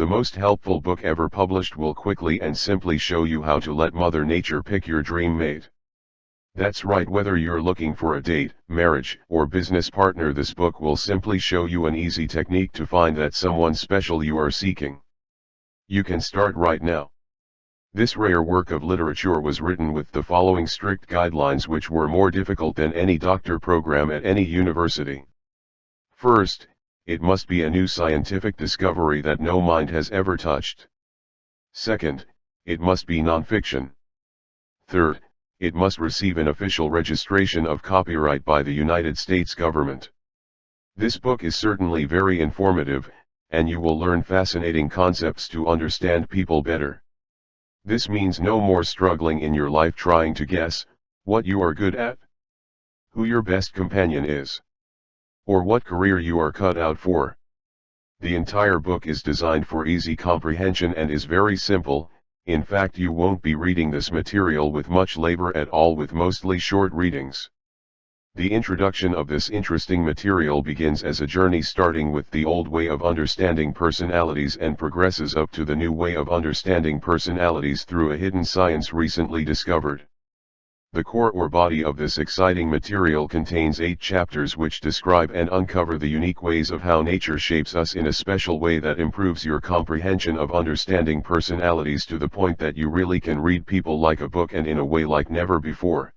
The most helpful book ever published will quickly and simply show you how to let Mother Nature pick your dream mate. That's right, whether you're looking for a date, marriage, or business partner, this book will simply show you an easy technique to find that someone special you are seeking. You can start right now. This rare work of literature was written with the following strict guidelines, which were more difficult than any doctor program at any university. First, it must be a new scientific discovery that no mind has ever touched. Second, it must be non-fiction. Third, it must receive an official registration of copyright by the United States government. This book is certainly very informative, and you will learn fascinating concepts to understand people better. This means no more struggling in your life trying to guess what you are good at, who your best companion is, or what career you are cut out for. The entire book is designed for easy comprehension and is very simple. In fact, you won't be reading this material with much labor at all, with mostly short readings. The introduction of this interesting material begins as a journey starting with the old way of understanding personalities and progresses up to the new way of understanding personalities through a hidden science recently discovered. The core or body of this exciting material contains 8 chapters which describe and uncover the unique ways of how nature shapes us in a special way that improves your comprehension of understanding personalities to the point that you really can read people like a book and in a way like never before.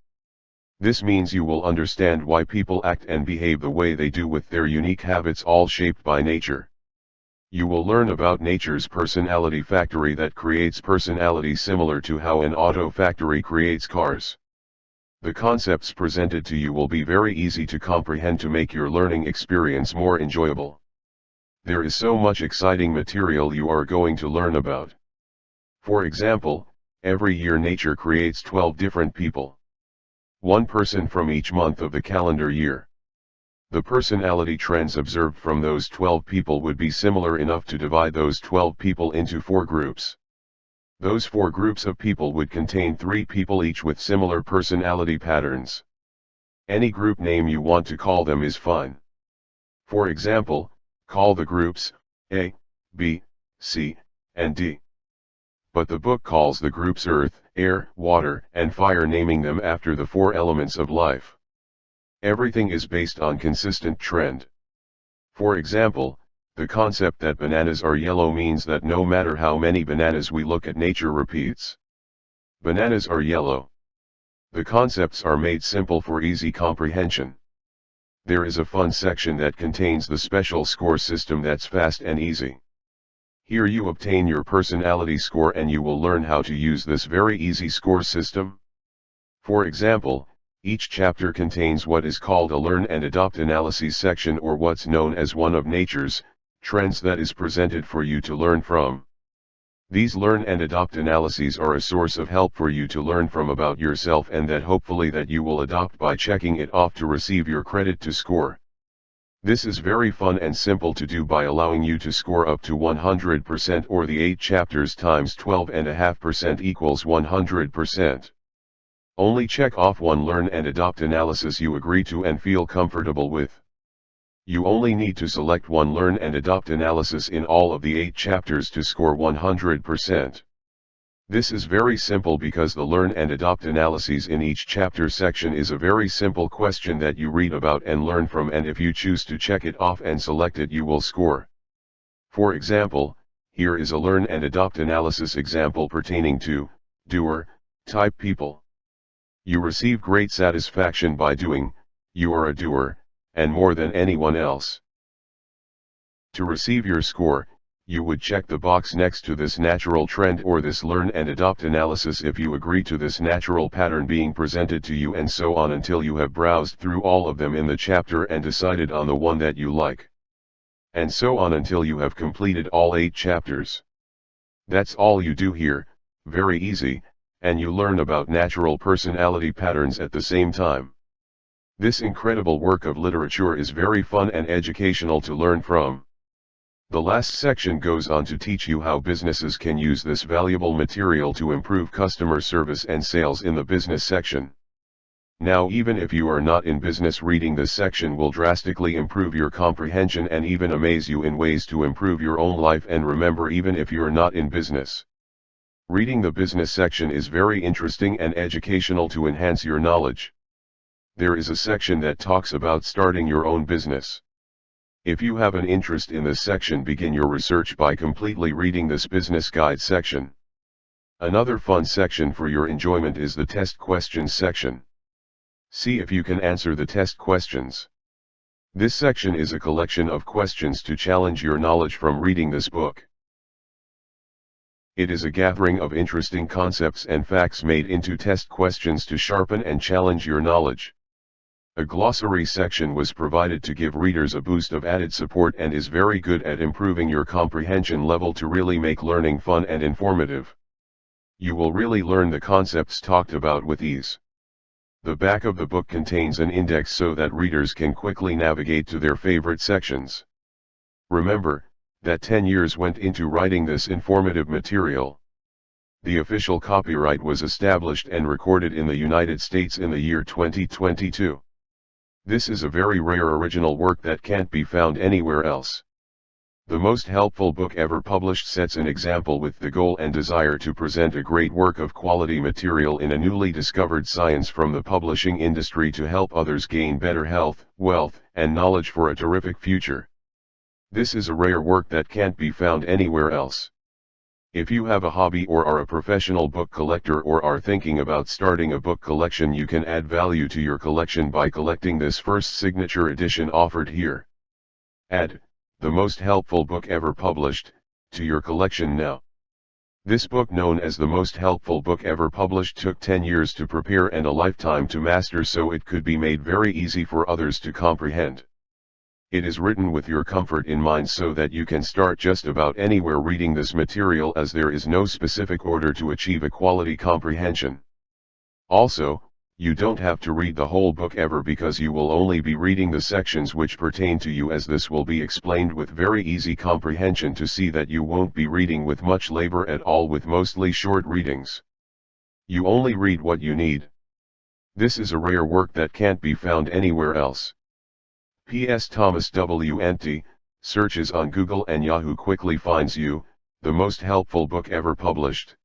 This means you will understand why people act and behave the way they do with their unique habits, all shaped by nature. You will learn about nature's personality factory that creates personality similar to how an auto factory creates cars. The concepts presented to you will be very easy to comprehend to make your learning experience more enjoyable. There is so much exciting material you are going to learn about. For example, every year nature creates 12 different people. One person from each month of the calendar year. The personality trends observed from those 12 people would be similar enough to divide those 12 people into 4 groups. Those 4 groups of people would contain 3 people each with similar personality patterns. Any group name you want to call them is fine. For example, call the groups A, B, C, and D. But the book calls the groups Earth, Air, Water, and Fire, naming them after the 4 elements of life. Everything is based on consistent trend. For example, the concept that bananas are yellow means that no matter how many bananas we look at, nature repeats. Bananas are yellow. The concepts are made simple for easy comprehension. There is a fun section that contains the special score system that's fast and easy. Here you obtain your personality score and you will learn how to use this very easy score system. For example, each chapter contains what is called a Learn and Adopt Analyses section, or what's known as one of nature's trends that is presented for you to learn from. These Learn and Adopt analyses are a source of help for you to learn from about yourself, and that hopefully that you will adopt by checking it off to receive your credit to score. This is very fun and simple to do by allowing you to score up to 100%, or the 8 chapters times 12.5% equals 100%. Only check off one Learn and Adopt analysis you agree to and feel comfortable with. You only need to select one Learn and Adopt analysis in all of the 8 chapters to score 100%. This is very simple because the Learn and Adopt analyses in each chapter section is a very simple question that you read about and learn from, and if you choose to check it off and select it, you will score. For example, here is a Learn and Adopt analysis example pertaining to doer type people. You receive great satisfaction by doing, you are a doer, and more than anyone else. To receive your score, you would check the box next to this natural trend or this Learn and Adopt analysis if you agree to this natural pattern being presented to you, and so on until you have browsed through all of them in the chapter and decided on the one that you like. And so on until you have completed all 8 chapters. That's all you do here, very easy, and you learn about natural personality patterns at the same time. This incredible work of literature is very fun and educational to learn from. The last section goes on to teach you how businesses can use this valuable material to improve customer service and sales in the business section. Now even if you are not in business, reading this section will drastically improve your comprehension and even amaze you in ways to improve your own life. And remember, even if you're not in business, reading the business section is very interesting and educational to enhance your knowledge. There is a section that talks about starting your own business. If you have an interest in this section, begin your research by completely reading this business guide section. Another fun section for your enjoyment is the test questions section. See if you can answer the test questions. This section is a collection of questions to challenge your knowledge from reading this book. It is a gathering of interesting concepts and facts made into test questions to sharpen and challenge your knowledge. A glossary section was provided to give readers a boost of added support and is very good at improving your comprehension level to really make learning fun and informative. You will really learn the concepts talked about with ease. The back of the book contains an index so that readers can quickly navigate to their favorite sections. Remember that 10 years went into writing this informative material. The official copyright was established and recorded in the United States in the year 2022. This is a very rare original work that can't be found anywhere else. The most helpful book ever published sets an example with the goal and desire to present a great work of quality material in a newly discovered science from the publishing industry to help others gain better health, wealth, and knowledge for a terrific future. This is a rare work that can't be found anywhere else. If you have a hobby or are a professional book collector or are thinking about starting a book collection, you can add value to your collection by collecting this first signature edition offered here. Add the most helpful book ever published to your collection now. This book, known as the most helpful book ever published, took 10 years to prepare and a lifetime to master, so it could be made very easy for others to comprehend. It is written with your comfort in mind so that you can start just about anywhere reading this material, as there is no specific order to achieve a quality comprehension. Also, you don't have to read the whole book ever, because you will only be reading the sections which pertain to you, as this will be explained with very easy comprehension, to see that you won't be reading with much labor at all, with mostly short readings. You only read what you need. This is a rare work that can't be found anywhere else. P.S. Thomas W. Ente searches on Google and Yahoo quickly finds you, the most helpful book ever published.